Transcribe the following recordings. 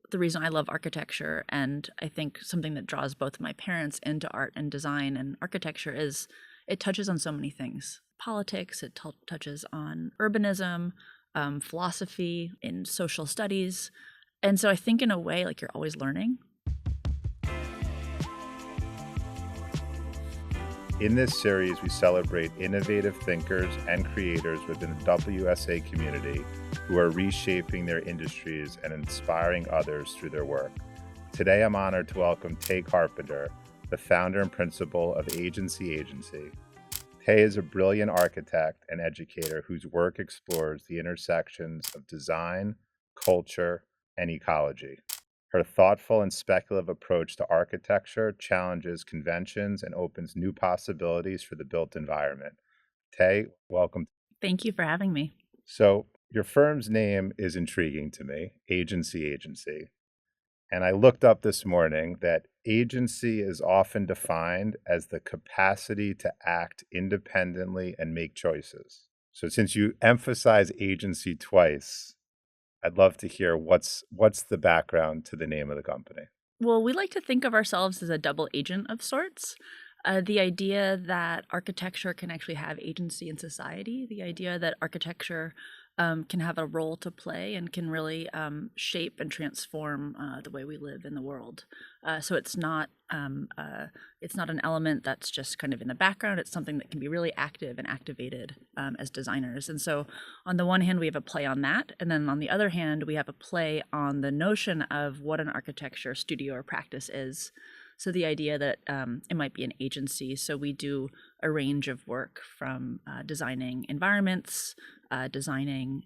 the reason I love architecture, and I think something that draws both my parents into art and design and architecture, is it touches on so many things. Politics, it touches on urbanism, philosophy, in social studies. And so I think in a way, like, you're always learning. In this series, we celebrate innovative thinkers and creators within the WSA community who are reshaping their industries and inspiring others through their work. Today, I'm honored to welcome Tei Carpenter, the founder and principal of Agency. Tei is a brilliant architect and educator whose work explores the intersections of design, culture, and ecology. Her thoughtful and speculative approach to architecture challenges conventions and opens new possibilities for the built environment. Tei, welcome. Thank you for having me. So, your firm's name is intriguing to me, Agency. And I looked up this morning that agency is often defined as the capacity to act independently and make choices. So, since you emphasize agency twice, I'd love to hear what's the background to the name of the company. Well, we like to think of ourselves as a double agent of sorts. The idea that architecture can actually have agency in society, the idea that architecture can have a role to play and can really shape and transform the way we live in the world. So it's not an element that's just kind of in the background. It's something that can be really active and activated as designers. And so on the one hand, we have a play on that. And then on the other hand, we have a play on the notion of what an architecture studio or practice is. So the idea that it might be an agency. So we do a range of work from designing environments, designing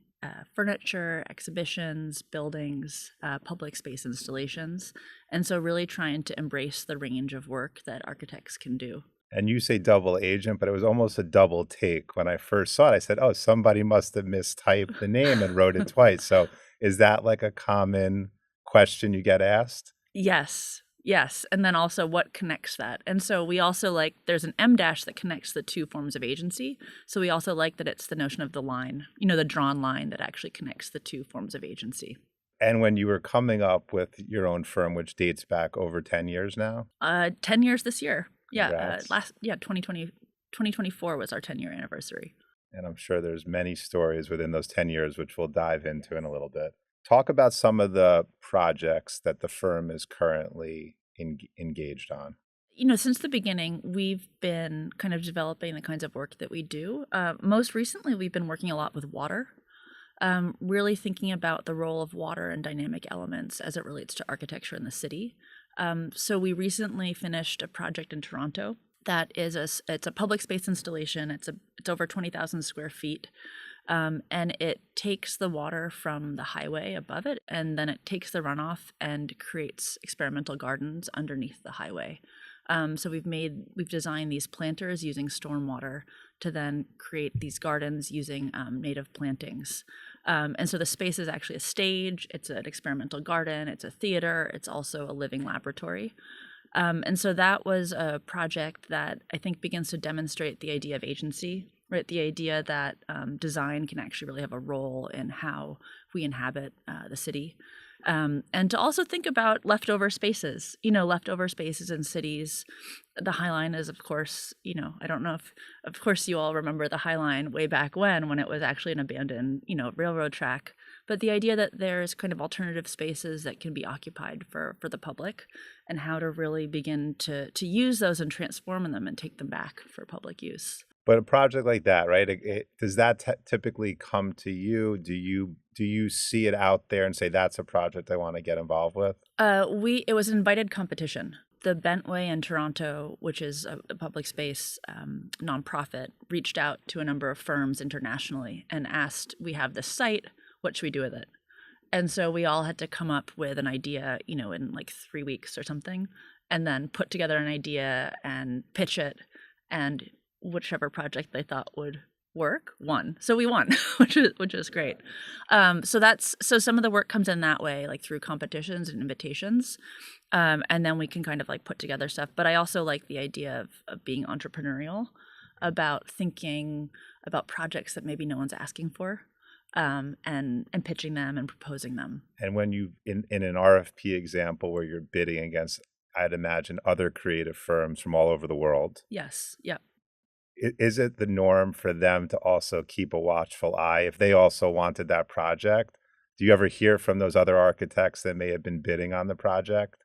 furniture, exhibitions, buildings, public space installations. And so really trying to embrace the range of work that architects can do. And you say double agent, but it was almost a double take. When I first saw it, I said, oh, somebody must have mistyped the name and wrote it twice. So is that like a common question you get asked? Yes. Yes. And then also what connects that. And so we also like, there's an M dash that connects the two forms of agency. So we also like that it's the notion of the line, the drawn line that actually connects the two forms of agency. And when you were coming up with your own firm, which dates back over 10 years now? 10 years this year. Yeah. Congrats. 2024 was our 10-year anniversary. And I'm sure there's many stories within those 10 years, which we'll dive into in a little bit. Talk about some of the projects that the firm is currently engaged on. Since the beginning, we've been kind of developing the kinds of work that we do. Most recently, we've been working a lot with water, really thinking about the role of water and dynamic elements as it relates to architecture in the city. So we recently finished a project in Toronto that is it's a public space installation. It's over 20,000 square feet. And it takes the water from the highway above it, and then it takes the runoff and creates experimental gardens underneath the highway. So we've designed these planters using stormwater to then create these gardens using native plantings. And so the space is actually a stage, it's an experimental garden, it's a theater, it's also a living laboratory. And so that was a project that I think begins to demonstrate the idea of agency, right? The idea that design can actually really have a role in how we inhabit the city. And to also think about leftover spaces, leftover spaces in cities. The High Line is, of course, I don't know if, of course, you all remember the High Line way back when it was actually an abandoned, railroad track. But the idea that there's kind of alternative spaces that can be occupied for the public, and how to really begin to use those and transform them and take them back for public use. But a project like that, right? Does that typically come to you? Do you see it out there and say that's a project I want to get involved with? It was an invited competition. The Bentway in Toronto, which is a public space nonprofit, reached out to a number of firms internationally and asked, "We have this site. What should we do with it?" And so we all had to come up with an idea, in like 3 weeks or something, and then put together an idea and pitch it, and whichever project they thought would work won. So we won, which is great. So some of the work comes in that way, like through competitions and invitations, and then we can kind of like put together stuff. But I also like the idea of being entrepreneurial, about thinking about projects that maybe no one's asking for. and pitching them and proposing them. And when you in an RFP example where you're bidding against, I'd imagine, other creative firms from all over the world, Yes. Yep. is it the norm for them to also keep a watchful eye if they also wanted that project? Do you ever hear from those other architects that may have been bidding on the project?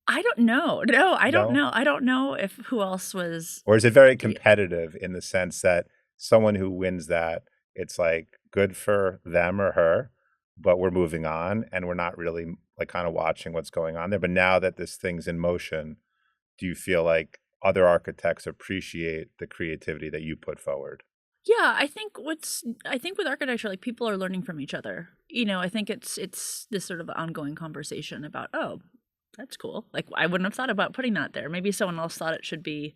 I don't know. No, I don't No? know. I don't know if who else was. Or is it very Yeah. competitive in the sense that someone who wins that, it's like good for them or her, but we're moving on and we're not really like kind of watching what's going on there. But now that this thing's in motion, do you feel like other architects appreciate the creativity that you put forward? Yeah, I think with architecture, like people are learning from each other. I think it's this sort of ongoing conversation about, oh, that's cool. Like I wouldn't have thought about putting that there. Maybe someone else thought it should be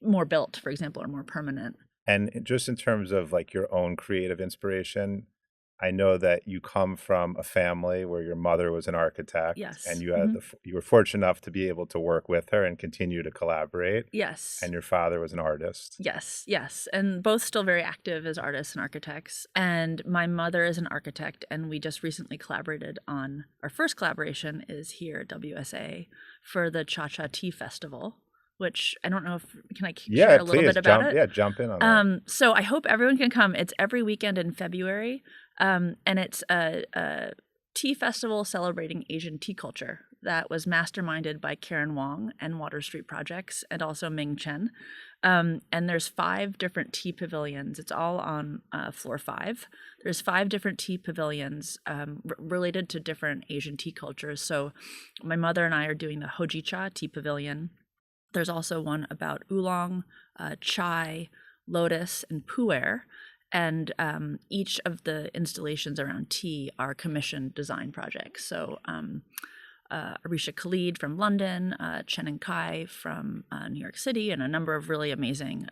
more built, for example, or more permanent. And just in terms of like your own creative inspiration, I know that you come from a family where your mother was an architect and Yes. you had you were fortunate enough to be able to work with her and continue to collaborate. Yes. And your father was an artist. Yes, yes. And both still very active as artists and architects. And my mother is an architect, and we just recently collaborated on our first collaboration is here at WSA for the Cha-Cha Tea Festival, which I don't know if can I Yeah, share a little please bit about jump. it? Yeah, jump in on that. So I hope everyone can come. It's every weekend in February, and it's a tea festival celebrating Asian tea culture that was masterminded by Karen Wong and Water Street Projects and also Ming Chen. And there's 5 different tea pavilions. It's all on floor 5. There's 5 different tea pavilions related to different Asian tea cultures. So my mother and I are doing the Hojicha Tea Pavilion. There's also one about oolong, chai, lotus, and pu'er. And each of the installations around tea are commissioned design projects. So Arisha Khalid from London, Chen and Kai from New York City, and a number of really amazing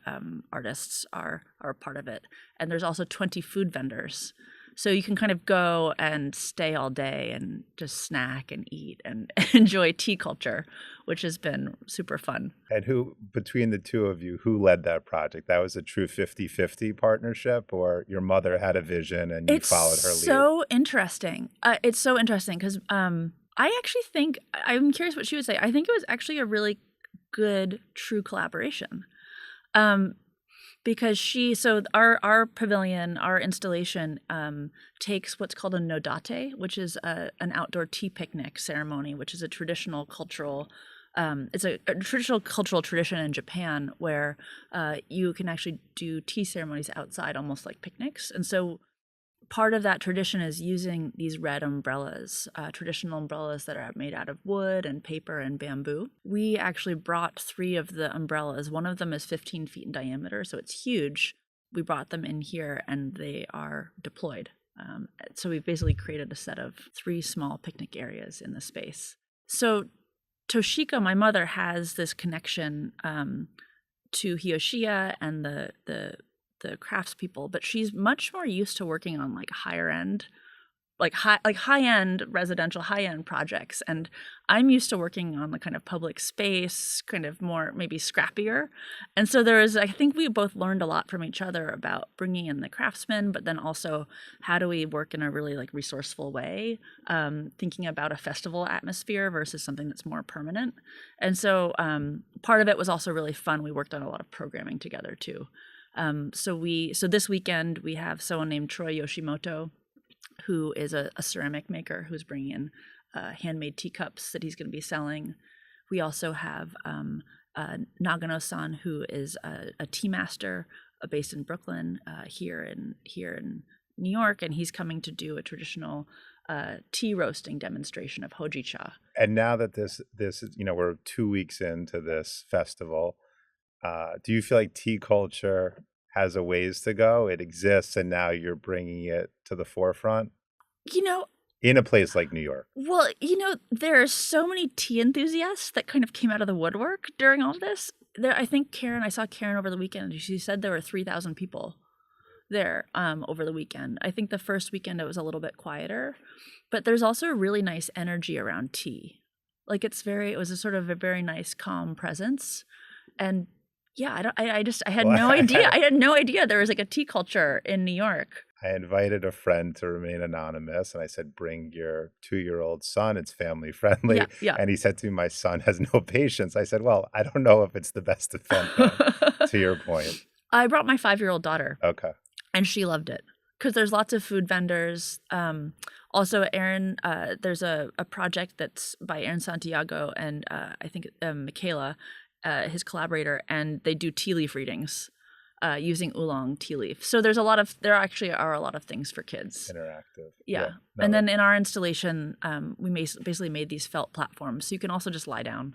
artists are part of it. And there's also 20 food vendors. So you can kind of go and stay all day and just snack and eat and enjoy tea culture, which has been super fun. And who, between the two of you, who led that project? That was a true 50-50 partnership, or your mother had a vision and you followed her lead? It's so interesting. It's so interesting because I actually think, I'm curious what she would say. I think it was actually a really good, true collaboration. Because our pavilion, our installation takes what's called a nodate, which is an outdoor tea picnic ceremony, which is a traditional cultural it's a traditional cultural tradition in Japan where you can actually do tea ceremonies outside, almost like picnics. And so part of that tradition is using these red umbrellas, traditional umbrellas that are made out of wood and paper and bamboo. We actually brought 3 of the umbrellas. One of them is 15 feet in diameter, so it's huge. We brought them in here and they are deployed. So we've basically created a set of 3 small picnic areas in the space. So Toshiko, my mother, has this connection to Hiyoshiya and the craftspeople, but she's much more used to working on like higher end, high end residential, high end projects. And I'm used to working on the kind of public space, kind of more maybe scrappier. And so I think we both learned a lot from each other about bringing in the craftsmen, but then also how do we work in a really like resourceful way, thinking about a festival atmosphere versus something that's more permanent. And so part of it was also really fun. We worked on a lot of programming together too. So this weekend we have someone named Troy Yoshimoto, who is a ceramic maker who's bringing in handmade teacups that he's going to be selling. We also have Nagano-san, who is a tea master based in Brooklyn, here in New York, and he's coming to do a traditional tea roasting demonstration of hojicha. And now that this is, we're 2 weeks into this festival, do you feel like tea culture has a ways to go? It exists, and now you're bringing it to the forefront? In a place like New York. Well, there are so many tea enthusiasts that kind of came out of the woodwork during all of this. I saw Karen over the weekend. She said there were 3,000 people there over the weekend. I think the first weekend it was a little bit quieter, but there's also a really nice energy around tea. Like it was a sort of a very nice, calm presence. And Yeah, I had Well, no idea. I had no idea there was like a tea culture in New York. I invited a friend to remain anonymous, and I said, "Bring your 2-year-old son, it's family Yeah, friendly." yeah. And he said to me, "My son has no patience." I said, "Well, I don't know if it's the best event then," to your point. I brought my 5-year-old daughter, Okay. and she loved it because there's lots of food vendors. Also, Aaron, there's a project that's by Aaron Santiago and I think Michaela, his collaborator, and they do tea leaf readings using oolong tea leaf. So there actually are a lot of things for kids. Interactive. Yeah. No, And then in our installation, we basically made these felt platforms. So you can also just lie down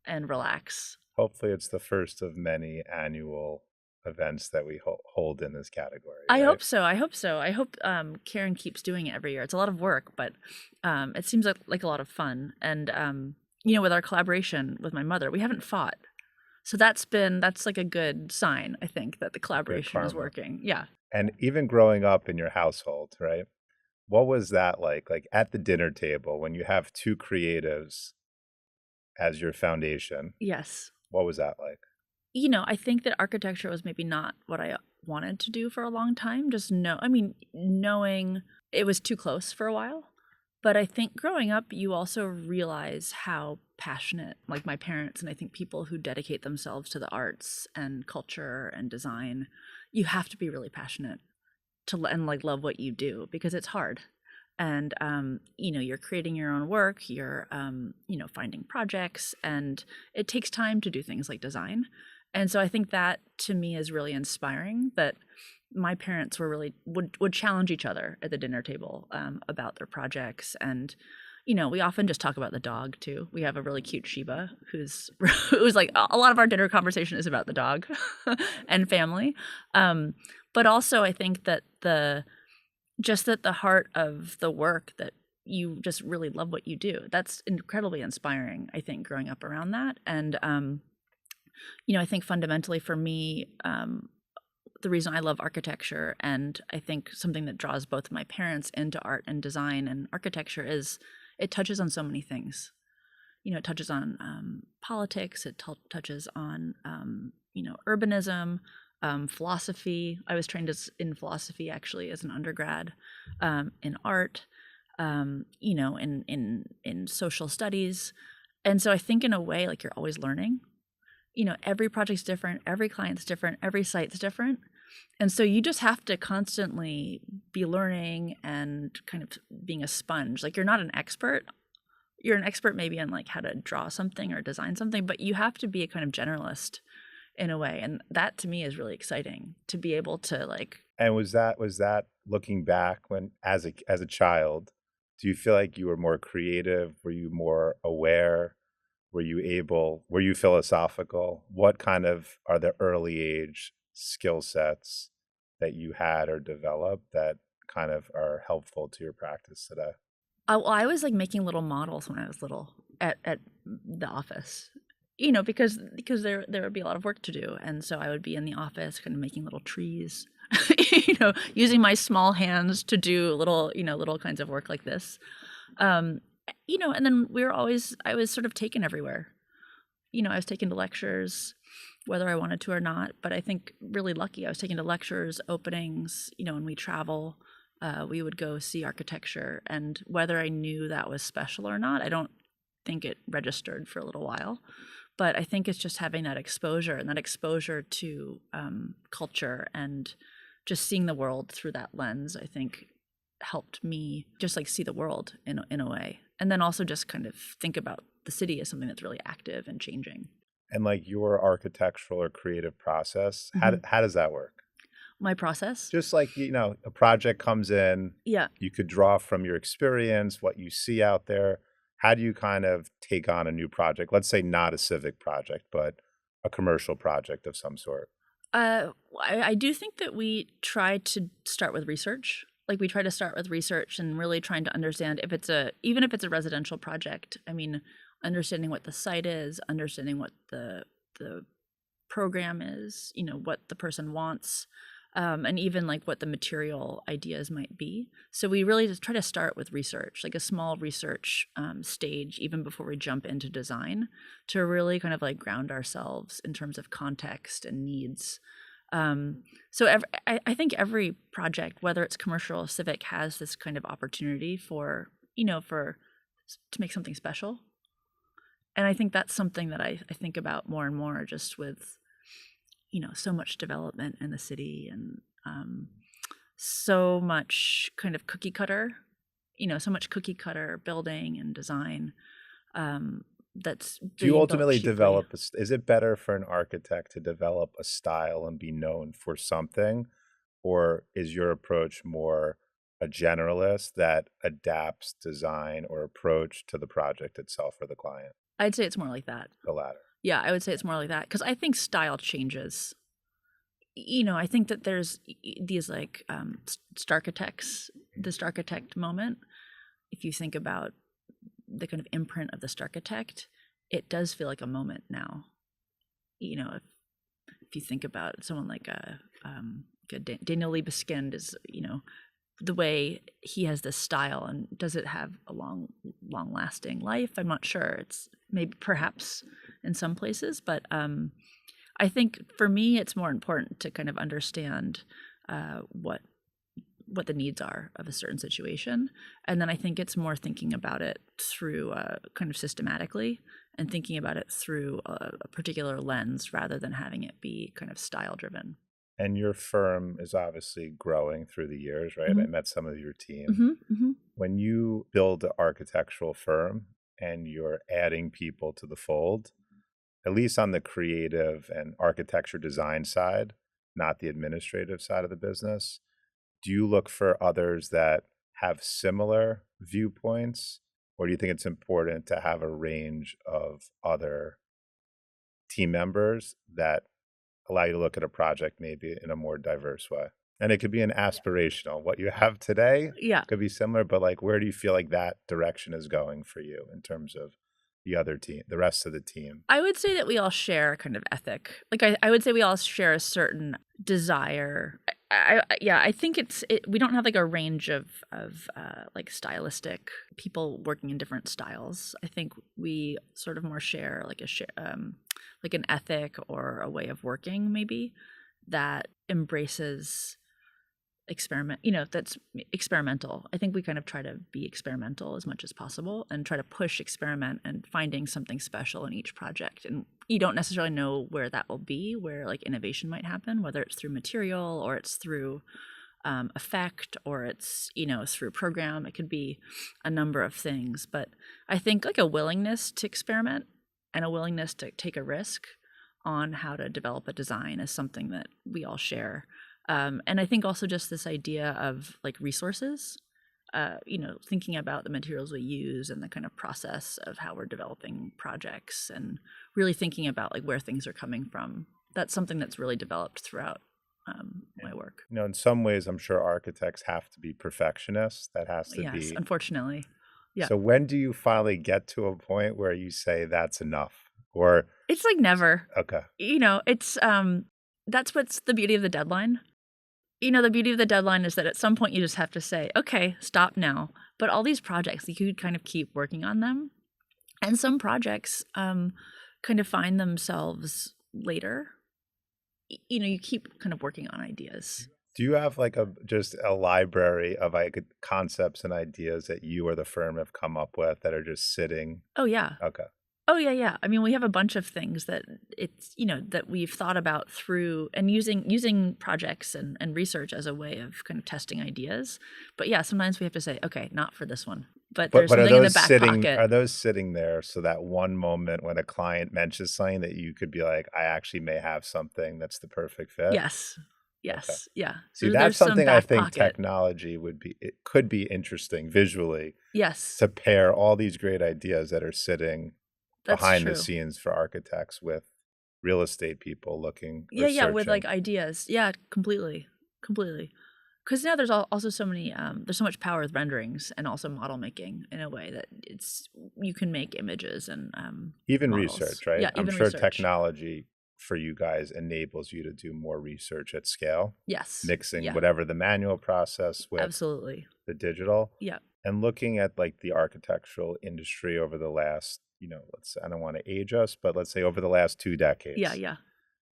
and relax. hopefully it's the first of many annual events that we hold in this category, I right? hope so. I hope so. I hope Karen keeps doing it every year. It's a lot of work, but it seems like a lot of fun. And with our collaboration with my mother, we haven't fought. So that's like a good sign, I think, that the collaboration is karma. working. Yeah. And even growing up in your household, right? What was that like? Like at the dinner table when you have two creatives as your foundation, Yes. what was that like? I think that architecture was maybe not what I wanted to do for a long time. Knowing it was too close for a while. But I think growing up, you also realize how passionate, like my parents, and I think people who dedicate themselves to the arts and culture and design, you have to be really passionate and like love what you do because it's hard. And you're creating your own work, you're finding projects, and it takes time to do things like design. And so I think that to me is really inspiring that my parents were really would challenge each other at the dinner table about their projects. And we often just talk about the dog too. We have a really cute Shiba who's like a lot of our dinner conversation is about the dog and family. But also I think that the heart of the work, that you just really love what you do, that's incredibly inspiring, I think, growing up around that. And I think fundamentally for me, the reason I love architecture, and I think something that draws both my parents into art and design and architecture, is it touches on so many things. It touches on politics, it touches on urbanism, philosophy. I was trained in philosophy actually as an undergrad, in art, in social studies. And so I think in a way, like, you're always learning. Every project's different, every client's different, every site's different. And so you just have to constantly be learning and kind of being a sponge. Like, you're not an expert. You're an expert maybe on like how to draw something or design something, but you have to be a kind of generalist in a way. And that to me is really exciting, to be able to like. And was that looking back when as a child, do you feel like you were more creative? Were you more aware? Were you philosophical? What kind of are the early age skill sets that you had or developed that kind of are helpful to your practice today? I was like making little models when I was little at the office, because there would be a lot of work to do. And so I would be in the office kind of making little trees, using my small hands to do little kinds of work like this. And then I was sort of taken everywhere. I was taken to lectures, whether I wanted to or not, but I think really lucky. I was taken to lectures, openings, when we travel, we would go see architecture, and whether I knew that was special or not, I don't think it registered for a little while. But I think it's just having that exposure, and that exposure to culture and just seeing the world through that lens, I think helped me just like see the world in a way. And then also just kind of think about the city as something that's really active and changing. And like your architectural or creative process, how does that work? My process? Just like, a project comes in, Yeah. you could draw from your experience, what you see out there. How do you kind of take on a new project? Let's say not a civic project, but a commercial project of some sort. I do think that we try to start with research. Like, we try to start with research and really trying to understand even if it's a residential project. I mean, understanding what the site is, understanding what the program is, what the person wants. and even like what the material ideas might be. So we really just try to start with research, like a small research stage, even before we jump into design, to really kind of like ground ourselves in terms of context and needs. I think every project, whether it's commercial or civic, has this kind of opportunity for, to make something special. And I think that's something that I think about more and more, just with, so much development in the city, and so much kind of cookie cutter, so much cookie cutter building and design that's Do you being built ultimately cheaply. develop, is it better for an architect to develop a style and be known for something? Or is your approach more a generalist that adapts design or approach to the project itself or the client? I'd say it's more like that. The latter. Yeah, I would say it's more like that, because I think style changes. I think that there's these like Starchitects, the Starchitect moment. If you think about the kind of imprint of the Starchitect, it does feel like a moment now. If you think about someone like Daniel Libeskind, is the way he has this style, and does it have a long lasting life? I'm not sure. It's maybe perhaps in some places, but I think for me it's more important to kind of understand what the needs are of a certain situation, and then I think it's more thinking about it through kind of systematically, and thinking about it through a particular lens, rather than having it be kind of style driven. And your firm is obviously growing through the years, right? Mm-hmm. I met some of your team. Mm-hmm, mm-hmm. When you build an architectural firm and you're adding people to the fold, at least on the creative and architecture design side, not the administrative side of the business, do you look for others that have similar viewpoints? Or do you think it's important to have a range of other team members that allow you to look at a project maybe in a more diverse way? And it could be an aspirational. What you have today Yeah. could be similar, but like, where do you feel like that direction is going for you in terms of the other team, the rest of the team? I would say that we all share a kind of ethic. Like I would say we all share a certain desire. I think we don't have like a range of like stylistic people working in different styles. I think we sort of more share like like an ethic or a way of working, maybe, that embraces that's experimental. I think we kind of try to be experimental as much as possible, and try to push experiment and finding something special in each project. And you don't necessarily know where that will be, where like innovation might happen, whether it's through material, or it's through effect, or it's through program. It could be a number of things, but I think like a willingness to experiment and a willingness to take a risk on how to develop a design is something that we all share. And I think also just this idea of like resources, thinking about the materials we use and the kind of process of how we're developing projects, and really thinking about like where things are coming from. That's something that's really developed throughout my work. In some ways, I'm sure architects have to be perfectionists. That has to Yes, be. unfortunately. Yeah. So when do you finally get to a point where you say that's enough? Or it's like never. Okay. It's that's what's the beauty of the deadline. The beauty of the deadline is that at some point you just have to say, okay, stop now. But all these projects, you could kind of keep working on them. And some projects kind of find themselves later. You keep kind of working on ideas. Do you have like just a library of like concepts and ideas that you or the firm have come up with that are just sitting? Oh, yeah. Okay. Oh, yeah. I mean, we have a bunch of things that that we've thought about through, and using projects and research as a way of kind of testing ideas. But yeah, sometimes we have to say, okay, not for this one. But there's something in the back pocket. Are those sitting there so that one moment when a client mentions something that you could be like, I actually may have something that's the perfect fit? Yes. Okay. Yeah. See, that's something I think technology could be interesting visually. Yes. To pair all these great ideas that are sitting behind the scenes for architects with real estate people looking. With like ideas. Yeah, completely. Because now there's also so many, there's so much power with renderings and also model making in a way that you can make images and even models. Research, right? Yeah, I'm sure research. Technology for you guys enables you to do more research at scale, Yes. mixing Yeah. whatever the manual process with Absolutely. the digital. Yeah. And looking at like the architectural industry over the last, I don't want to age us, but let's say over the last 2 decades. Yeah. Yeah.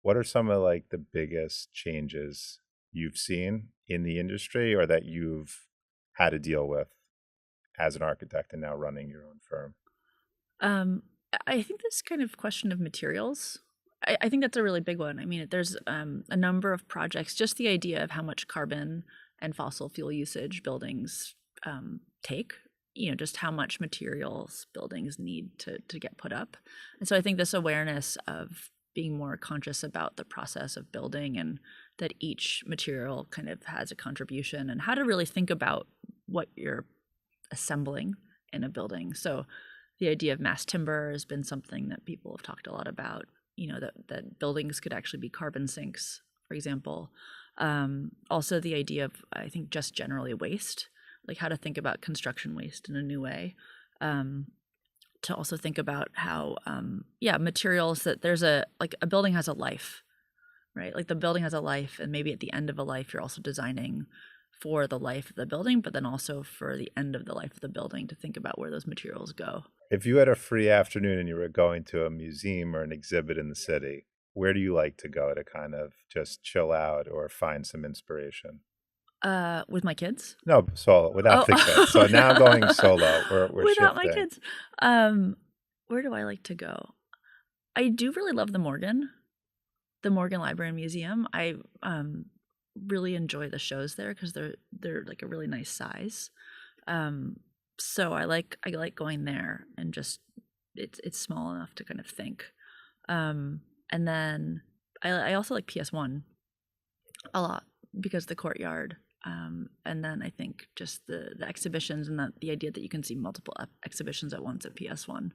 What are some of like the biggest changes you've seen in the industry or that you've had to deal with as an architect and now running your own firm? I think this kind of question of materials, I think that's a really big one. I mean, there's a number of projects, just the idea of how much carbon and fossil fuel usage buildings take, just how much materials buildings need to get put up. And so I think this awareness of being more conscious about the process of building and that each material kind of has a contribution and how to really think about what you're assembling in a building. So the idea of mass timber has been something that people have talked a lot about, that buildings could actually be carbon sinks, for example. Also the idea of, I think, just generally waste, like how to think about construction waste in a new way. To also think about how, materials that there's a building has a life, right? Like the building has a life, and maybe at the end of a life, you're also designing for the life of the building, but then also for the end of the life of the building to think about where those materials go. If you had a free afternoon and you were going to a museum or an exhibit in the city, where do you like to go to kind of just chill out or find some inspiration? With my kids? No, solo, without the kids. So now going solo, we're without shifting. my kids. Where do I like to go? I do really love the Morgan Library and Museum. I really enjoy the shows there because they're like a really nice size. So I like going there, and just it's small enough to kind of think. And then I also like PS1 a lot because the courtyard. And then I think just the exhibitions and the idea that you can see multiple exhibitions at once at PS1.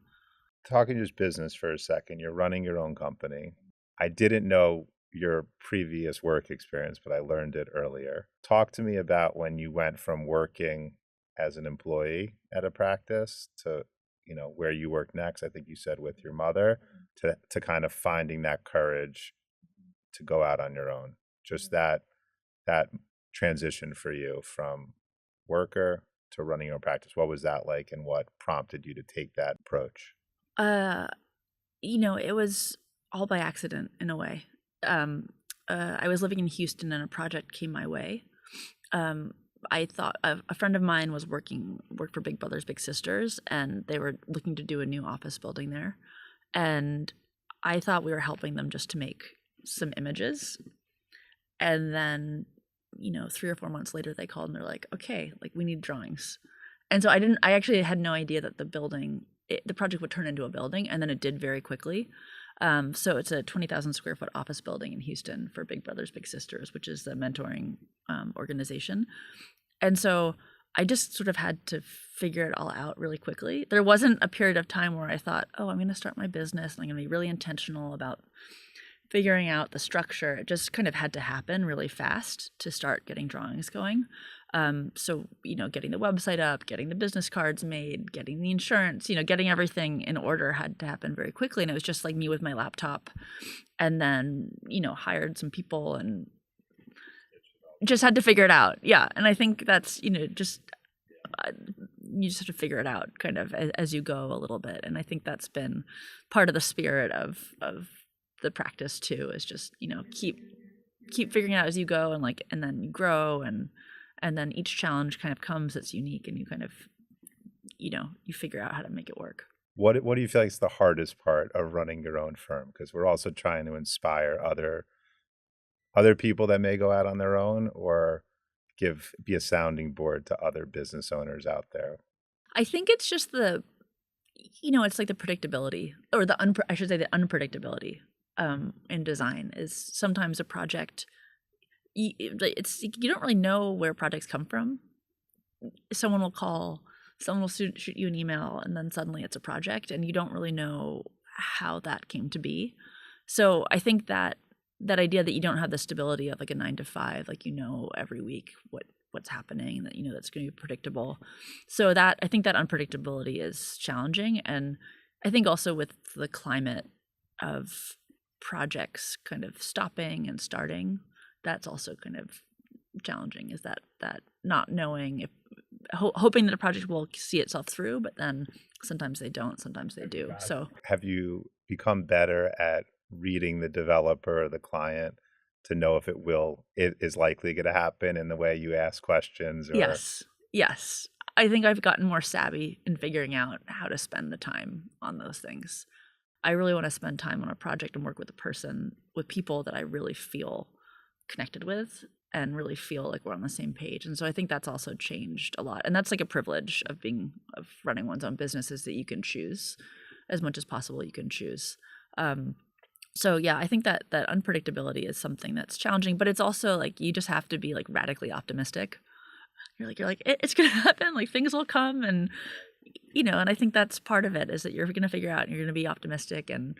Talking just business for a second, you're running your own company. I didn't know your previous work experience, but I learned it earlier. Talk to me about when you went from working as an employee at a practice to, where you work next. I think you said with your mother to kind of finding that courage to go out on your own. Just that transition for you from worker to running your own practice. What was that like, and what prompted you to take that approach? It was all by accident in a way. I was living in Houston and a project came my way. I thought a friend of mine worked for Big Brothers Big Sisters, and they were looking to do a new office building there. And I thought we were helping them just to make some images. And then, 3 or 4 months later, they called and they're like, okay, like we need drawings. And so I actually had no idea that the project would turn into a building, and then it did very quickly. So it's a 20,000 square foot office building in Houston for Big Brothers Big Sisters, which is the mentoring organization. And so I just sort of had to figure it all out really quickly. There wasn't a period of time where I thought, oh, I'm going to start my business and I'm going to be really intentional about figuring out the structure. It just kind of had to happen really fast to start getting drawings going. So, getting the website up, getting the business cards made, getting the insurance, getting everything in order had to happen very quickly. And it was just like me with my laptop, and then, hired some people and just had to figure it out. Yeah. And I think that's, you just have to figure it out kind of as you go a little bit. And I think that's been part of the spirit of the practice too, is just, keep figuring it out as you go, and then you grow, and then each challenge kind of comes that's unique, and you kind of, you figure out how to make it work. What do you feel like is the hardest part of running your own firm? Because we're also trying to inspire other people that may go out on their own, or be a sounding board to other business owners out there. I think it's just it's like the predictability, or the unpredictability in design is sometimes a project. You don't really know where projects come from. Someone will call, someone will shoot you an email, and then suddenly it's a project, and you don't really know how that came to be. So I think that idea that you don't have the stability of like a 9 to 5, like every week what's happening, that that's going to be predictable. So that I think that unpredictability is challenging, and I think also with the climate of projects kind of stopping and starting, that's also kind of challenging, is that not knowing if hoping that a project will see itself through, but then sometimes they don't, sometimes they do. So Have you become better at reading the developer or the client to know if it is likely going to happen in the way you ask questions? Or yes, I think I've gotten more savvy in figuring out how to spend the time on those things. I really want to spend time on a project and work with with people that I really feel connected with and really feel like we're on the same page. And so I think that's also changed a lot. And that's like a privilege of running one's own business, is that you can choose as much as possible. You can choose. So yeah, I think that unpredictability is something that's challenging, but it's also like, you just have to be like radically optimistic. You're like, it's going to happen. Like, things will come. And, and I think that's part of it, is that you're going to figure out, and you're going to be optimistic, and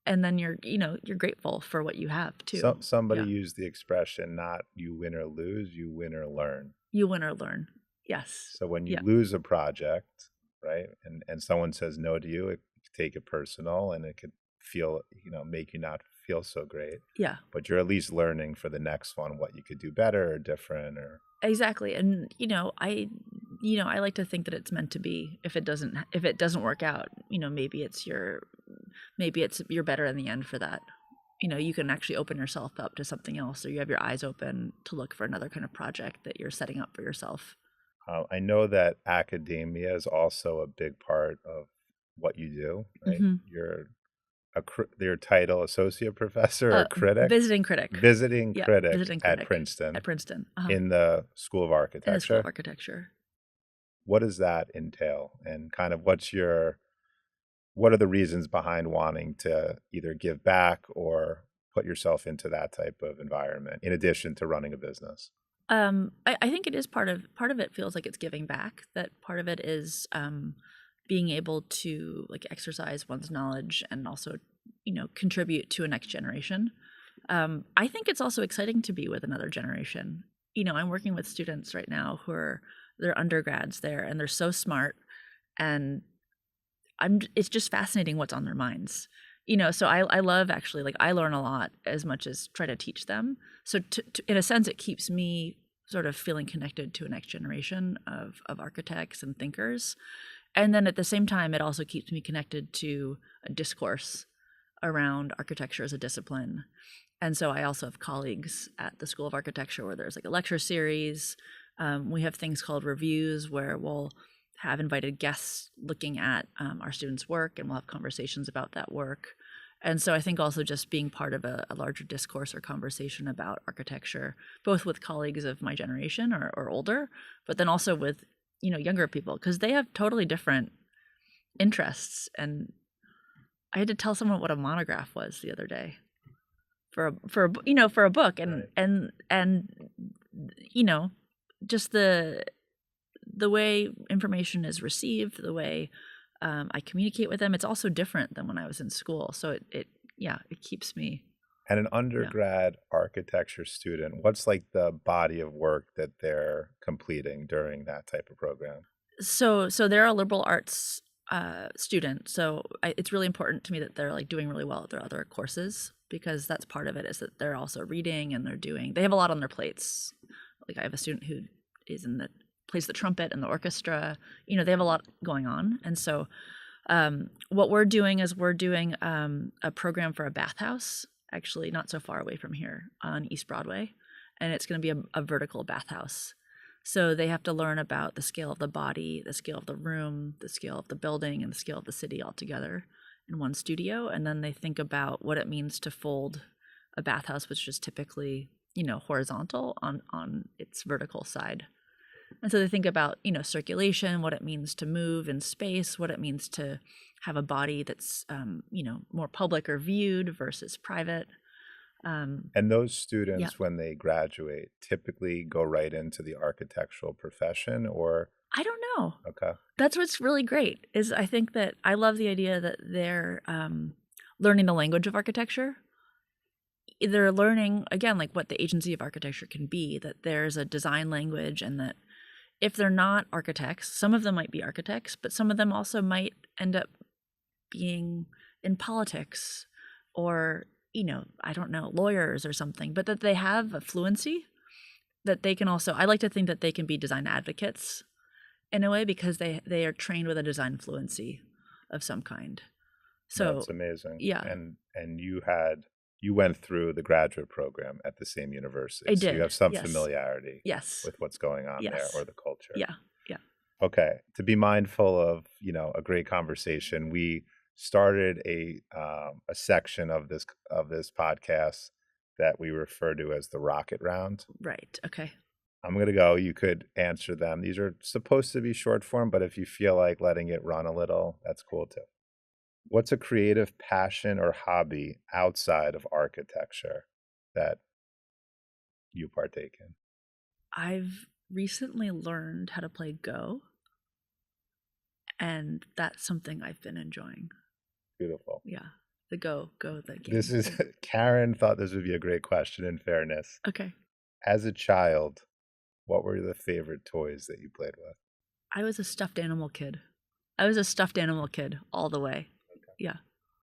then you're grateful for what you have too. Somebody used the expression, not you win or lose, you win or learn. You win or learn. Yes. So when you lose a project, right, and someone says no to you, it could take it personal, and it could feel, make you not feel so great. Yeah. But you're at least learning for the next one what you could do better or different. Or exactly. And I like to think that it's meant to be. If it doesn't work out, maybe it's you're better in the end for that. You can actually open yourself up to something else, or you have your eyes open to look for another kind of project that you're setting up for yourself. I know that academia is also a big part of what you do, right? Mm-hmm. You're your title, associate professor or critic? Visiting critic. Visiting critic at Princeton. At Princeton. In the School of Architecture. In the School of Architecture. What does that entail? And kind of what are the reasons behind wanting to either give back or put yourself into that type of environment, in addition to running a business? I think it is part of it feels like it's giving back. That part of it is being able to like exercise one's knowledge and also, contribute to a next generation. I think it's also exciting to be with another generation. I'm working with students right now they're undergrads there, and they're so smart, and it's just fascinating what's on their minds. So I love, actually, like, I learn a lot as much as try to teach them. So in a sense, it keeps me sort of feeling connected to a next generation of architects and thinkers. And then at the same time, it also keeps me connected to a discourse around architecture as a discipline. And so I also have colleagues at the School of Architecture where there's like a lecture series. We have things called reviews, where we'll have invited guests looking at our students' work, and we'll have conversations about that work. And so I think also just being part of a larger discourse or conversation about architecture, both with colleagues of my generation or older, but then also with younger people, because they have totally different interests. And I had to tell someone what a monograph was the other day for a book, and right. and just the way information is received, the way I communicate with them, it's also different than when I was in school. So it keeps me. And an undergrad architecture student, what's like the body of work that they're completing during that type of program? So they're a liberal arts student. So it's really important to me that they're like doing really well at their other courses, because that's part of it, is that they're also reading, and they have a lot on their plates. Like, I have a student who plays the trumpet in the orchestra. They have a lot going on. And so what we're doing is a program for a bathhouse, actually not so far away from here on East Broadway. And it's going to be a vertical bathhouse. So they have to learn about the scale of the body, the scale of the room, the scale of the building, and the scale of the city all together in one studio. And then they think about what it means to fold a bathhouse, which is typically, horizontal on its vertical side. And so they think about, circulation, what it means to move in space, what it means to have a body that's, more public or viewed versus private. And those students, when they graduate, typically go right into the architectural profession, or? I don't know. Okay. That's what's really great, is I think that I love the idea that they're learning the language of architecture. They're learning, again, like what the agency of architecture can be, that there's a design language, and that if they're not architects, some of them might be architects, but some of them also might end up being in politics or I don't know, lawyers or something, but that they have a fluency that they can also, I like to think that they can be design advocates in a way because they are trained with a design fluency of some kind. So That's amazing. yeah, And you went through the graduate program at the same university. I So you did. have some Yes. familiarity Yes. with what's going on there Yes. or the culture. Yeah. Yeah. Okay. To be mindful of, a great conversation, we started a section of this podcast that we refer to as the rocket round. Right. Okay. I'm going to go. You could answer them. These are supposed to be short form, but if you feel like letting it run a little, that's cool too. What's a creative passion or hobby outside of architecture that you partake in? I've recently learned how to play Go, and that's something I've been enjoying. Beautiful. Yeah. The Go, the game. This is Karen thought this would be a great question, in fairness. Okay. As a child, what were the favorite toys that you played with? I was a stuffed animal kid. I was a stuffed animal kid all the way. Okay. Yeah.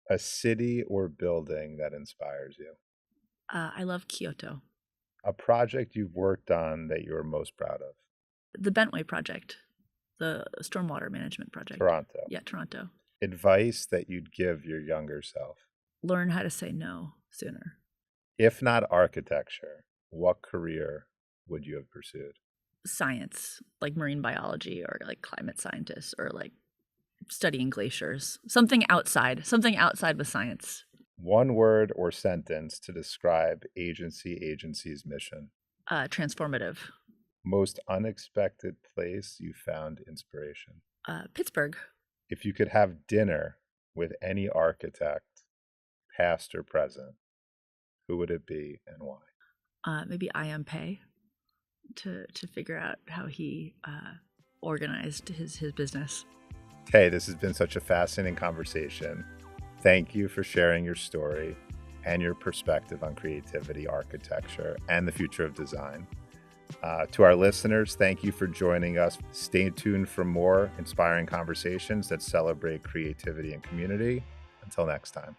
A city or building that inspires you? I love Kyoto. A project you've worked on that you're most proud of? The Bentway project, the stormwater management project. Toronto. Yeah, Toronto. Advice that you'd give your younger self? Learn how to say no sooner. If not architecture, what career would you have pursued? Science, like marine biology or like climate scientists or like studying glaciers. Something outside with science. One word or sentence to describe agency's mission. Transformative. Most unexpected place you found inspiration. Pittsburgh. If you could have dinner with any architect, past or present, who would it be and why? Maybe I.M. Pei to figure out how he organized his business. Hey, this has been such a fascinating conversation. Thank you for sharing your story and your perspective on creativity, architecture, and the future of design. To our listeners, thank you for joining us. Stay tuned for more inspiring conversations that celebrate creativity and community. Until next time.